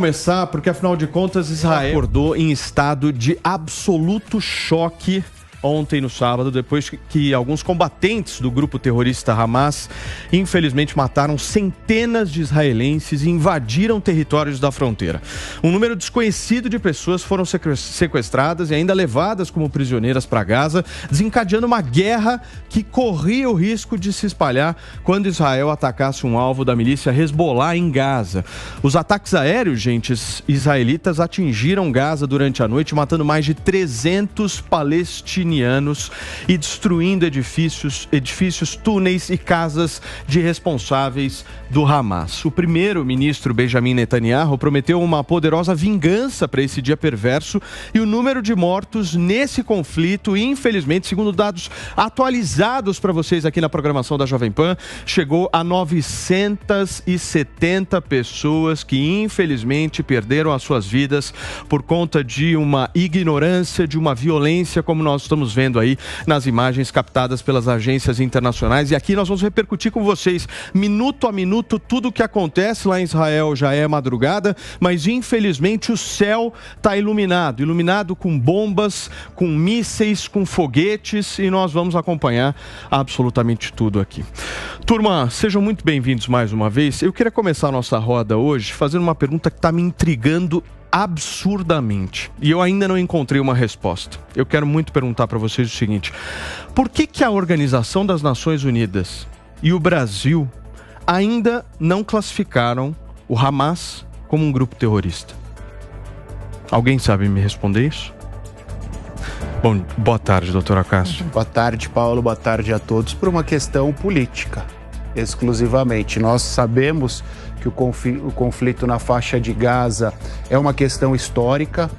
Começar porque, afinal de contas, Israel acordou em estado de absoluto choque ontem no sábado, depois que alguns combatentes do grupo terrorista Hamas, infelizmente, mataram centenas de israelenses e invadiram territórios da fronteira. Um número desconhecido de pessoas foram sequestradas e ainda levadas como prisioneiras para Gaza, desencadeando uma guerra que corria o risco de se espalhar quando Israel atacasse um alvo da milícia Hezbollah em Gaza. Os ataques aéreos, israelitas atingiram Gaza durante a noite, matando mais de 300 palestinianos e destruindo edifícios, túneis e casas de responsáveis do Hamas. O primeiro-ministro Benjamin Netanyahu prometeu uma poderosa vingança para esse dia perverso e o número de mortos nesse conflito, infelizmente, segundo dados atualizados para vocês aqui na programação da Jovem Pan, chegou a 970 pessoas que, infelizmente, perderam as suas vidas por conta de uma ignorância, de uma violência, como nós estamos vendo aí nas imagens captadas pelas agências internacionais. E aqui nós vamos repercutir com vocês, minuto a minuto, tudo o que acontece lá em Israel. Já é madrugada, mas infelizmente o céu está iluminado com bombas, com mísseis, com foguetes, e nós vamos acompanhar absolutamente tudo aqui. Turma, sejam muito bem-vindos mais uma vez. Eu queria começar a nossa roda hoje fazendo uma pergunta que está me intrigando absurdamente, e eu ainda não encontrei uma resposta. Eu quero muito perguntar para vocês o seguinte: por que a Organização das Nações Unidas e o Brasil ainda não classificaram o Hamas como um grupo terrorista? Alguém sabe me responder isso? Bom, boa tarde, doutora Cássio. Boa tarde, Paulo. Boa tarde a todos. Por uma questão política, exclusivamente. Nós sabemos que o conflito na faixa de Gaza é uma questão histórica,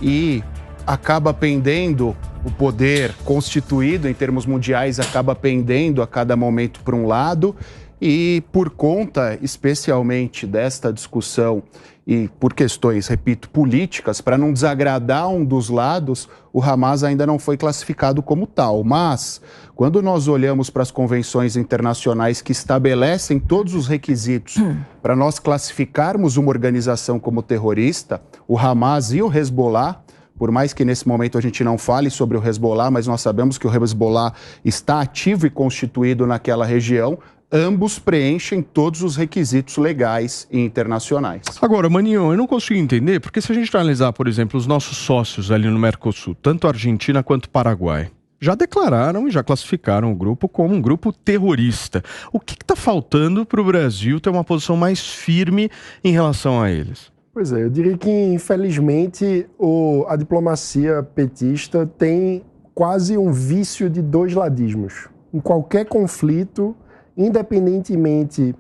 e acaba pendendo, o poder constituído em termos mundiais acaba pendendo a cada momento para um lado, e por conta especialmente desta discussão e por questões, repito, políticas, para não desagradar um dos lados, o Hamas ainda não foi classificado como tal. Mas, quando nós olhamos para as convenções internacionais que estabelecem todos os requisitos para nós classificarmos uma organização como terrorista, o Hamas e o Hezbollah, por mais que nesse momento a gente não fale sobre o Hezbollah, mas nós sabemos que o Hezbollah está ativo e constituído naquela região, ambos preenchem todos os requisitos legais e internacionais. Agora, Maninho, eu não consigo entender, porque se a gente analisar, por exemplo, os nossos sócios ali no Mercosul, tanto a Argentina quanto o Paraguai, já declararam e já classificaram o grupo como um grupo terrorista. O que está faltando para o Brasil ter uma posição mais firme em relação a eles? Pois é, eu diria que, infelizmente, a diplomacia petista tem quase um vício de dois ladismos. Em qualquer conflito, independentemente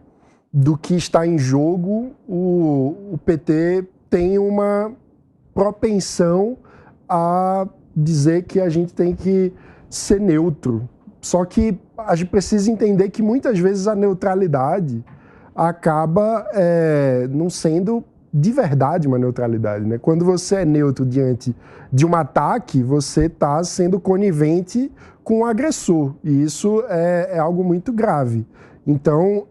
do que está em jogo, o PT tem uma propensão a dizer que a gente tem que ser neutro. Só que a gente precisa entender que muitas vezes a neutralidade acaba não sendo de verdade uma neutralidade, né? Quando você é neutro diante de um ataque, você está sendo conivente com o agressor, e isso é algo muito grave. Então,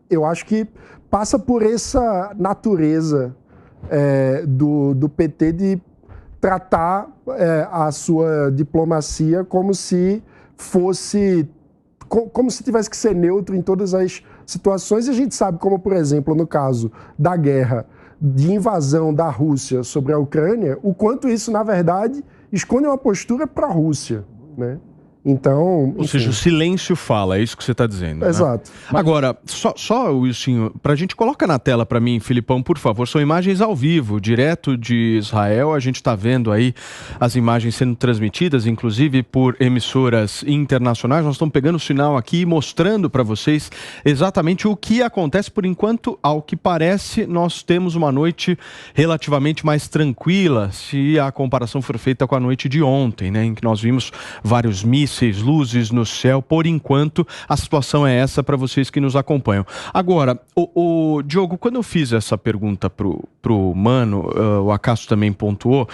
eu acho que passa por essa natureza do PT de tratar a sua diplomacia como se tivesse que ser neutro em todas as situações, e a gente sabe como, por exemplo, no caso da guerra de invasão da Rússia sobre a Ucrânia, o quanto isso, na verdade, esconde uma postura pró-Rússia, né? Então, ou seja, o silêncio fala, é isso que você está dizendo, né? Exato. Agora, só Wilson, para a gente, coloca na tela para mim, Filipão, por favor, são imagens ao vivo, direto de Israel. A gente está vendo aí as imagens sendo transmitidas, inclusive por emissoras internacionais. Nós estamos pegando o sinal aqui e mostrando para vocês exatamente o que acontece. Por enquanto, ao que parece, nós temos uma noite relativamente mais tranquila, se a comparação for feita com a noite de ontem, né, em que nós vimos vários mísseis, luzes no céu. Por enquanto, a situação é essa para vocês que nos acompanham. Agora, o Diogo, quando eu fiz essa pergunta pro Mano, o Acaso também pontuou,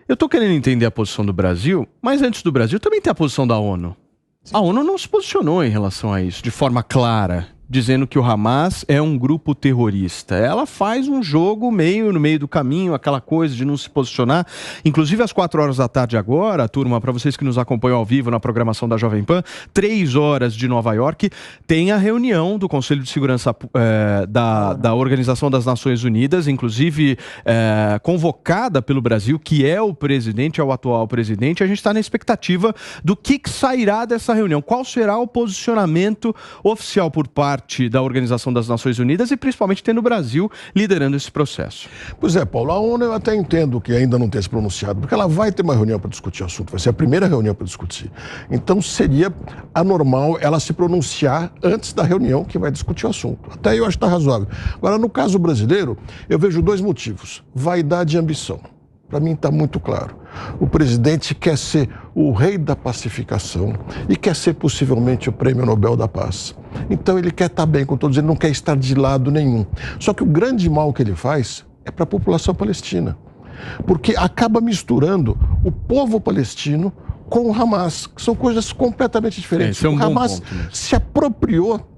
eu tô querendo entender a posição do Brasil, mas antes do Brasil também tem a posição da ONU. Sim. A ONU não se posicionou em relação a isso de forma clara. dizendo que o Hamas é um grupo terrorista. Ela faz um jogo no meio do caminho, aquela coisa de não se posicionar. Inclusive, às 4 horas da tarde agora, turma, para vocês que nos acompanham ao vivo na programação da Jovem Pan, 3 horas de Nova York, tem a reunião do Conselho de Segurança da Organização das Nações Unidas, inclusive convocada pelo Brasil, que é o presidente, é o atual presidente. A gente está na expectativa do que sairá dessa reunião. Qual será o posicionamento oficial por parte da Organização das Nações Unidas e principalmente tendo o Brasil liderando esse processo? Pois é, Paulo, a ONU eu até entendo que ainda não tenha se pronunciado, porque ela vai ter uma reunião para discutir o assunto, vai ser a primeira reunião para discutir. Então seria anormal ela se pronunciar antes da reunião que vai discutir o assunto. Até aí eu acho que está razoável. Agora, no caso brasileiro, eu vejo 2 motivos. Vaidade e ambição. Para mim está muito claro. O presidente quer ser o rei da pacificação e quer ser possivelmente o Prêmio Nobel da Paz. Então ele quer estar bem com todos, ele não quer estar de lado nenhum. Só que o grande mal que ele faz é para a população palestina. Porque acaba misturando o povo palestino com o Hamas, que são coisas completamente diferentes. O Hamas se apropriou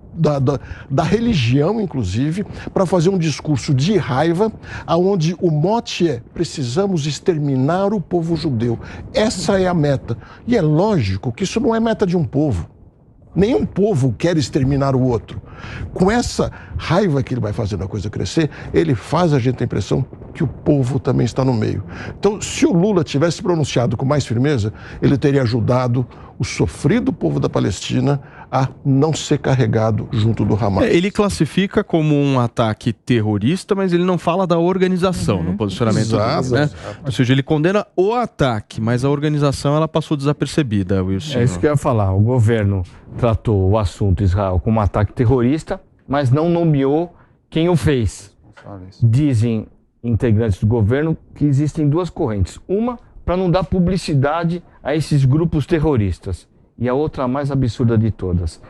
da religião, inclusive, para fazer um discurso de raiva, onde o mote é: precisamos exterminar o povo judeu. Essa é a meta. E é lógico que isso não é meta de um povo. Nenhum povo quer exterminar o outro. Com essa raiva que ele vai fazendo a coisa crescer, ele faz a gente ter a impressão que o povo também está no meio. Então, se o Lula tivesse pronunciado com mais firmeza, ele teria ajudado o sofrido povo da Palestina a não ser carregado junto do Hamas. Ele classifica como um ataque terrorista, mas ele não fala da organização no posicionamento do Lula, né? Ou seja, ele condena o ataque, mas a organização ela passou desapercebida, Wilson. É isso que eu ia falar. O governo tratou o assunto Israel como um ataque terrorista, mas não nomeou quem o fez. Dizem integrantes do governo que existem 2 correntes. Uma, para não dar publicidade a esses grupos terroristas. E a outra, a mais absurda de todas.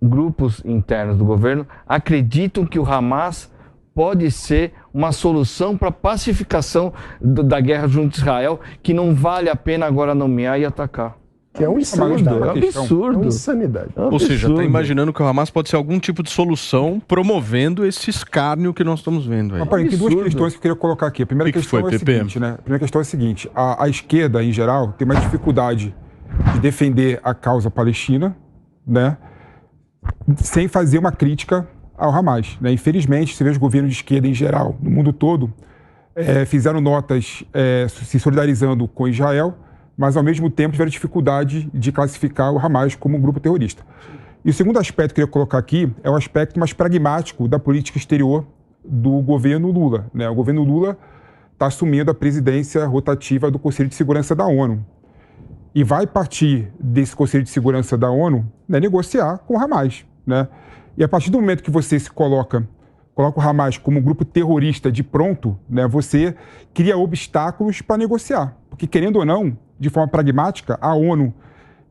Grupos internos do governo acreditam que o Hamas pode ser uma solução para a pacificação da guerra junto a Israel, que não vale a pena agora nomear e atacar. Que é um insanidade. É absurdo. É uma insanidade. Ou seja, está imaginando que o Hamas pode ser algum tipo de solução promovendo esse escárnio que nós estamos vendo aí. Rapaz, tem 2 questões que eu queria colocar aqui. A primeira questão é a seguinte, né? A primeira questão é a seguinte: a esquerda, em geral, tem uma dificuldade de defender a causa palestina, né? Sem fazer uma crítica ao Hamas, né? Infelizmente, você vê os governos de esquerda, em geral, no mundo todo, fizeram notas se solidarizando com Israel, mas ao mesmo tempo tiveram dificuldade de classificar o Hamas como um grupo terrorista. E o segundo aspecto que eu queria colocar aqui é o aspecto mais pragmático da política exterior do governo Lula, né? O governo Lula está assumindo a presidência rotativa do Conselho de Segurança da ONU e vai partir desse Conselho de Segurança da ONU, né, negociar com o Hamas, né? E a partir do momento que você se coloca o Hamas como um grupo terrorista de pronto, né, você cria obstáculos para negociar. Porque, querendo ou não, de forma pragmática, a ONU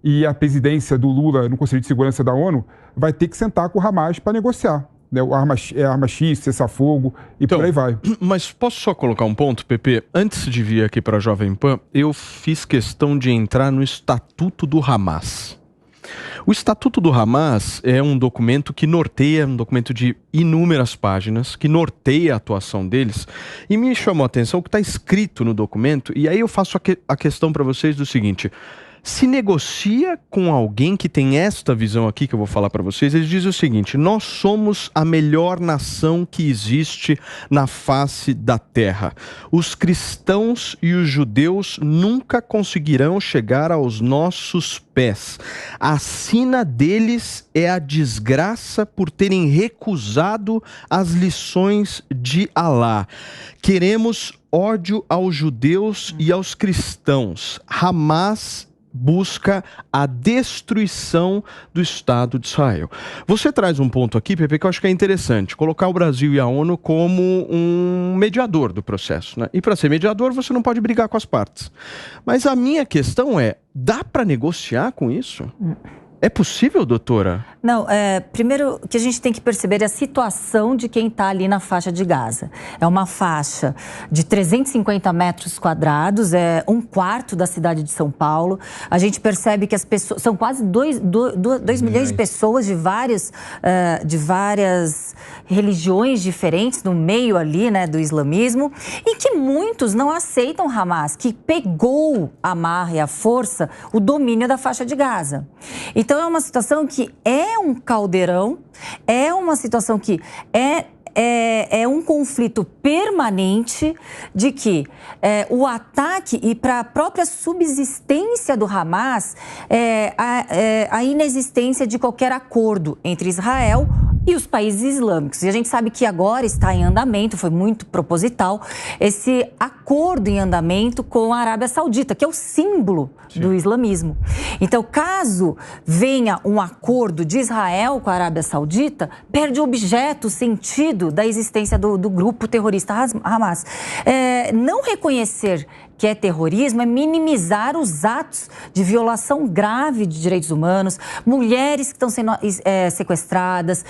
e a presidência do Lula no Conselho de Segurança da ONU vai ter que sentar com o Hamas para negociar. Né? Arma X, cessar-fogo e por aí vai. Mas posso só colocar um ponto, Pepe? Antes de vir aqui para a Jovem Pan, eu fiz questão de entrar no Estatuto do Hamas. O Estatuto do Hamas é um documento que norteia, um documento de inúmeras páginas, que norteia a atuação deles, e me chamou a atenção o que está escrito no documento, e aí eu faço a questão para vocês do seguinte: se negocia com alguém que tem esta visão aqui que eu vou falar para vocês, ele diz o seguinte: nós somos a melhor nação que existe na face da terra. Os cristãos e os judeus nunca conseguirão chegar aos nossos pés. A sina deles é a desgraça por terem recusado as lições de Alá. Queremos ódio aos judeus e aos cristãos. Hamas busca a destruição do Estado de Israel. Você traz um ponto aqui, Pepe, que eu acho que é interessante, colocar o Brasil e a ONU como um mediador do processo, né? E para ser mediador, você não pode brigar com as partes. Mas a minha questão é, dá para negociar com isso? É possível, doutora? Não, primeiro que a gente tem que perceber a situação de quem está ali na faixa de Gaza. É uma faixa de 350 metros quadrados, é 1/4 da cidade de São Paulo. A gente percebe que as pessoas, são quase 2 milhões de pessoas de várias religiões diferentes no meio ali, né, do islamismo, e que muitos não aceitam Hamas, que pegou a marra e a força o domínio da faixa de Gaza. Então é uma situação que é um caldeirão, é uma situação que é um conflito permanente de que o ataque e para a própria subsistência do Hamas a inexistência de qualquer acordo entre Israel e os países islâmicos. E a gente sabe que agora está em andamento, foi muito proposital, esse acordo em andamento com a Arábia Saudita, que é o símbolo do islamismo. Então, caso venha um acordo de Israel com a Arábia Saudita, perde o objeto, o sentido da existência do grupo terrorista Hamas. Não reconhecer que é terrorismo é minimizar os atos de violação grave de direitos humanos, mulheres que estão sendo sequestradas,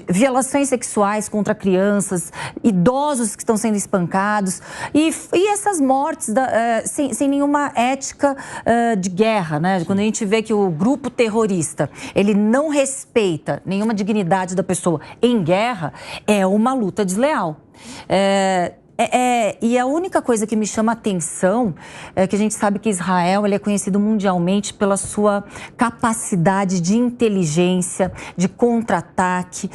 violações sexuais contra crianças, idosos que estão sendo espancados e essas mortes sem nenhuma ética de guerra, né? Quando a gente vê que o grupo terrorista, ele não respeita nenhuma dignidade da pessoa em guerra, é uma luta desleal. E a única coisa que me chama a atenção é que a gente sabe que Israel ele é conhecido mundialmente pela sua capacidade de inteligência, de contra-ataque,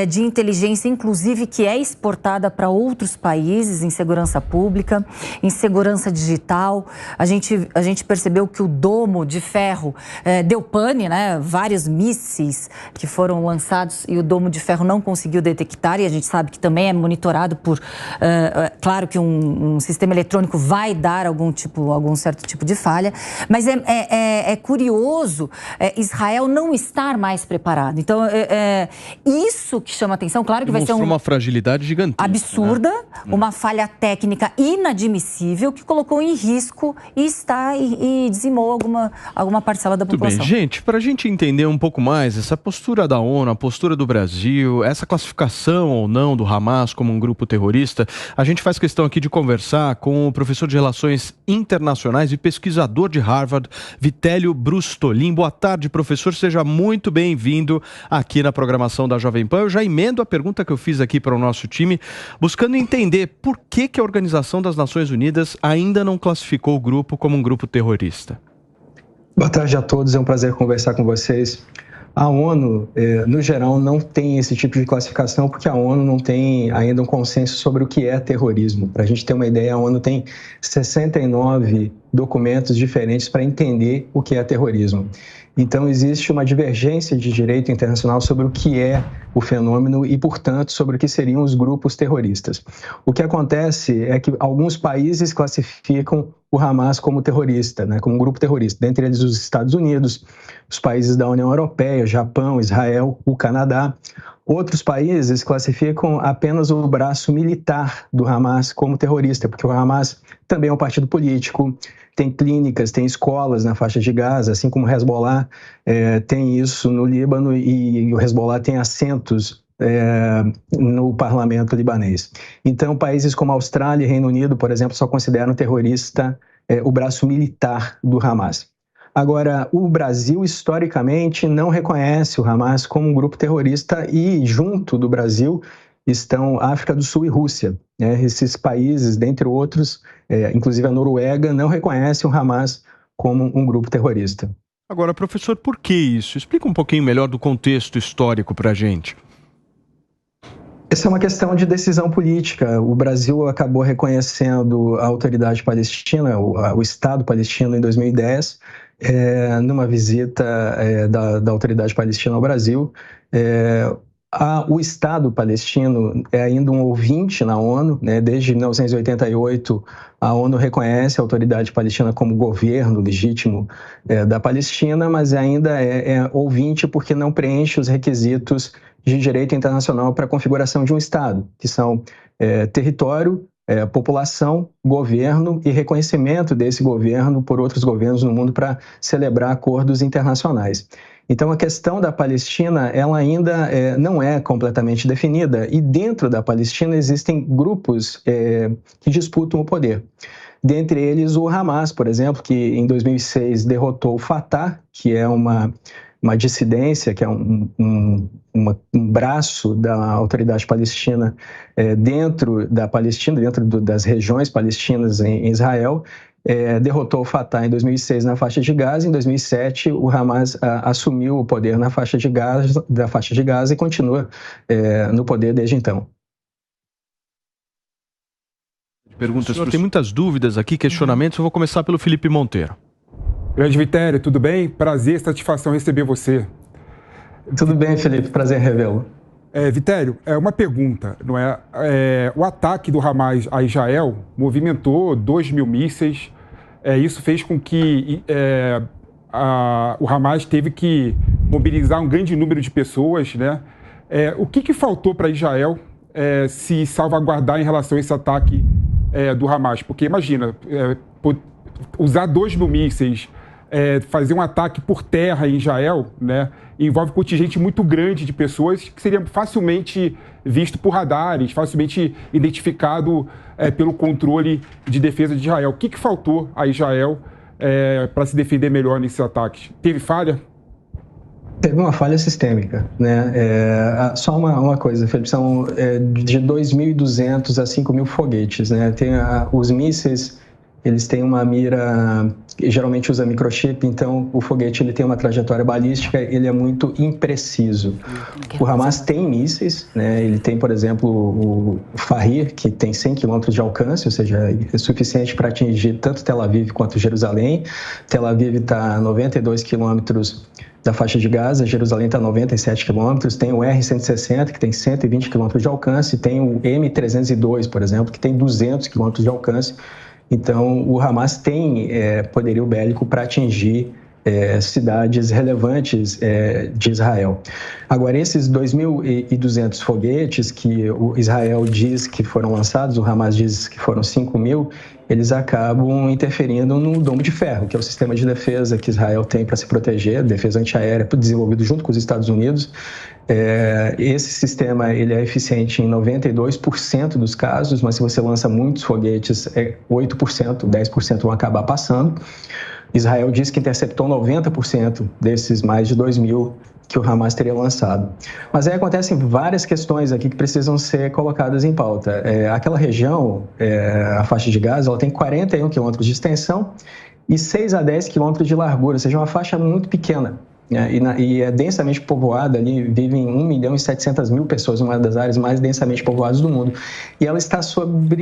de inteligência, inclusive, que é exportada para outros países em segurança pública, em segurança digital. A gente percebeu que o domo de ferro deu pane, né? Vários mísseis que foram lançados e o domo de ferro não conseguiu detectar, e a gente sabe que também é monitorado por... Claro que um sistema eletrônico vai dar algum certo tipo de falha, mas é curioso Israel não estar mais preparado. Então, isso que chama atenção, claro que vai ser uma fragilidade gigantesca, absurda, né? Uma falha técnica inadmissível que colocou em risco e dizimou alguma parcela da população. Muito bem, gente, para a gente entender um pouco mais essa postura da ONU, a postura do Brasil, essa classificação ou não do Hamas como um grupo terrorista, a gente faz questão aqui de conversar com o professor de Relações Internacionais e pesquisador de Harvard, Vitélio Brustolin. Boa tarde, professor. Seja muito bem-vindo aqui na programação da Jovem Pan. Eu já emendo a pergunta que eu fiz aqui para o nosso time, buscando entender por que a Organização das Nações Unidas ainda não classificou o grupo como um grupo terrorista. Boa tarde a todos. É um prazer conversar com vocês. A ONU, no geral, não tem esse tipo de classificação porque a ONU não tem ainda um consenso sobre o que é terrorismo. Para a gente ter uma ideia, a ONU tem 69 documentos diferentes para entender o que é terrorismo. Então, existe uma divergência de direito internacional sobre o que é o fenômeno e, portanto, sobre o que seriam os grupos terroristas. O que acontece é que alguns países classificam o Hamas como terrorista, né, como um grupo terrorista, dentre eles os Estados Unidos, os países da União Europeia, Japão, Israel, o Canadá. Outros países classificam apenas o braço militar do Hamas como terrorista, porque o Hamas também é um partido político, tem clínicas, tem escolas na faixa de Gaza, assim como o Hezbollah tem isso no Líbano e o Hezbollah tem assentos no parlamento libanês. Então, países como a Austrália e Reino Unido, por exemplo, só consideram terrorista o braço militar do Hamas. Agora, o Brasil, historicamente, não reconhece o Hamas como um grupo terrorista e, junto do Brasil, estão África do Sul e Rússia. Esses países, dentre outros, inclusive a Noruega, não reconhecem o Hamas como um grupo terrorista. Agora, professor, por que isso? Explica um pouquinho melhor do contexto histórico para a gente. Essa é uma questão de decisão política. O Brasil acabou reconhecendo a autoridade palestina, o Estado palestino, em 2010, numa visita da autoridade palestina ao Brasil. O Estado palestino é ainda um ouvinte na ONU, né? Desde 1988, a ONU reconhece a autoridade palestina como governo legítimo da Palestina, mas ainda é ouvinte porque não preenche os requisitos de direito internacional para a configuração de um Estado, que são território, população, governo e reconhecimento desse governo por outros governos no mundo para celebrar acordos internacionais. Então, a questão da Palestina, ela ainda não é completamente definida, e dentro da Palestina existem grupos que disputam o poder. Dentre eles o Hamas, por exemplo, que em 2006 derrotou o Fatah, que é uma dissidência, que é um braço da autoridade palestina dentro da Palestina, dentro das regiões palestinas em Israel. Derrotou o Fatah em 2006 na faixa de Gaza. Em 2007, o Hamas assumiu o poder da faixa de Gaza e continua no poder desde então. Perguntas. Tem muitas dúvidas aqui, questionamentos. Eu vou começar pelo Felipe Monteiro. Grande Vitério, tudo bem? Prazer, satisfação receber você. Tudo bem, Felipe. Prazer revê-lo. Vitério, uma pergunta, não é? O ataque do Hamas a Israel movimentou 2.000 mísseis. Isso fez com que o Hamas teve que mobilizar um grande número de pessoas, né? O que faltou para Israel se salvaguardar em relação a esse ataque do Hamas? Porque imagina, usar 2.000 mísseis, fazer um ataque por terra em Israel, né, envolve um contingente muito grande de pessoas que seria facilmente visto por radares, facilmente identificado pelo controle de defesa de Israel. O que faltou a Israel para se defender melhor nesses ataques? Teve falha? Teve uma falha sistêmica, né? Só uma coisa, Felipe, são de 2.200 a 5.000 foguetes, né? Tem os mísseis, eles têm uma mira, geralmente usa microchip, então o foguete ele tem uma trajetória balística, ele é muito impreciso. O Hamas tem mísseis, né? Ele tem, por exemplo, o Fahir, que tem 100 km de alcance, ou seja, é suficiente para atingir tanto Tel Aviv quanto Jerusalém. Tel Aviv está a 92 quilômetros da faixa de Gaza, Jerusalém está a 97 quilômetros, tem o R-160, que tem 120 quilômetros de alcance, tem o M-302, por exemplo, que tem 200 quilômetros de alcance. Então, o Hamas tem poderio bélico para atingir cidades relevantes de Israel. Agora, esses 2.200 foguetes que o Israel diz que foram lançados, o Hamas diz que foram 5.000, eles acabam interferindo no domo de ferro, que é o sistema de defesa que Israel tem para se proteger, defesa antiaérea, desenvolvido junto com os Estados Unidos. Esse sistema ele é eficiente em 92% dos casos, mas se você lança muitos foguetes, 8%, 10% vão acabar passando. Israel diz que interceptou 90% desses mais de 2.000 que o Hamas teria lançado. Mas aí acontecem várias questões aqui que precisam ser colocadas em pauta. Aquela região, a faixa de Gaza, ela tem 41 quilômetros de extensão e 6 a 10 quilômetros de largura, ou seja, uma faixa muito pequena. E é densamente povoada, ali vivem 1.700.000 pessoas, uma das áreas mais densamente povoadas do mundo. E ela está sob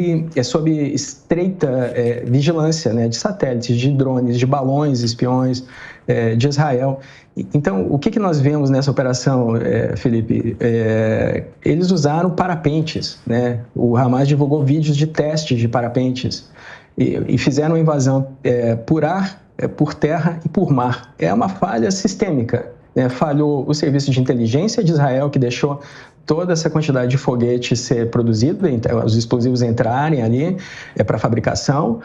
estreita vigilância, né, de satélites, de drones, de balões espiões de Israel. Então, o que nós vemos nessa operação, Felipe? Eles usaram parapentes, né? O Hamas divulgou vídeos de testes de parapentes e fizeram uma invasão por ar, por terra e por mar. É uma falha sistêmica. Falhou o serviço de inteligência de Israel, que deixou toda essa quantidade de foguetes ser produzida, os explosivos entrarem ali para fabricação,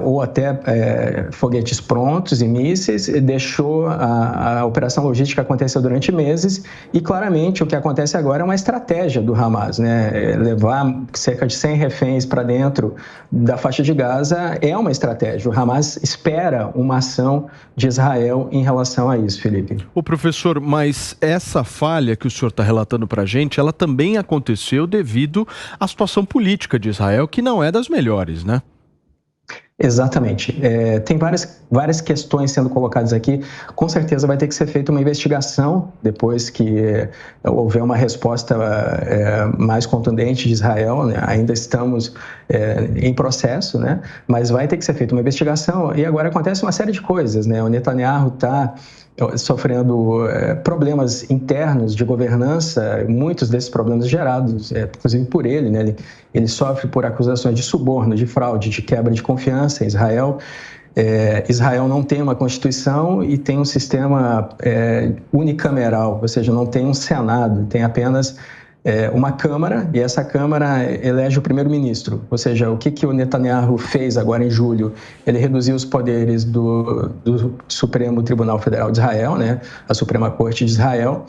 ou até foguetes prontos e mísseis, deixou a operação logística acontecer durante meses e claramente o que acontece agora é uma estratégia do Hamas, né? Levar cerca de 100 reféns para dentro da faixa de Gaza é uma estratégia. O Hamas espera uma ação de Israel em relação a isso, Felipe. Ô professor, mas essa falha que o senhor está relatando para a gente, ela também aconteceu devido à situação política de Israel, que não é das melhores, né? Exatamente. Tem várias questões sendo colocadas aqui. Com certeza vai ter que ser feita uma investigação depois que houver uma resposta mais contundente de Israel, né? Ainda estamos em processo, né? Mas vai ter que ser feita uma investigação e agora acontece uma série de coisas, né? O Netanyahu está sofrendo problemas internos de governança, muitos desses problemas gerados, inclusive por ele, né? Ele sofre por acusações de suborno, de fraude, de quebra de confiança em Israel. Israel não tem uma constituição e tem um sistema unicameral, ou seja, não tem um senado, tem apenas uma Câmara, e essa Câmara elege o primeiro-ministro. Ou seja, o que o Netanyahu fez agora em julho? Ele reduziu os poderes do Supremo Tribunal Federal de Israel, né? A Suprema Corte de Israel.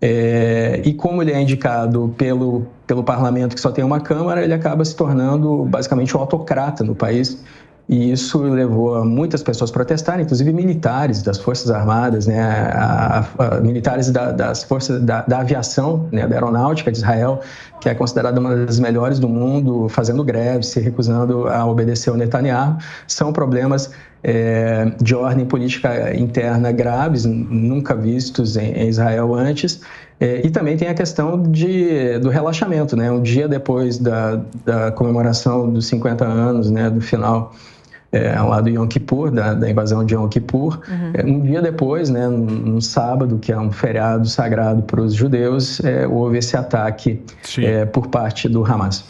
E como ele é indicado pelo parlamento, que só tem uma Câmara, ele acaba se tornando basicamente um autocrata no país. E isso levou muitas pessoas a protestarem, inclusive militares das Forças Armadas, né, militares das forças da aviação, né, da aeronáutica de Israel, que é considerada uma das melhores do mundo, fazendo greve, se recusando a obedecer ao Netanyahu. São problemas de ordem política interna graves, nunca vistos em Israel antes. E também tem a questão do relaxamento, né? Um dia depois da comemoração dos 50 anos, né, do final lá do Yom Kippur, da invasão de Yom Kippur. Um dia depois, né, no sábado, que é um feriado sagrado para os judeus, houve esse ataque por parte do Hamas.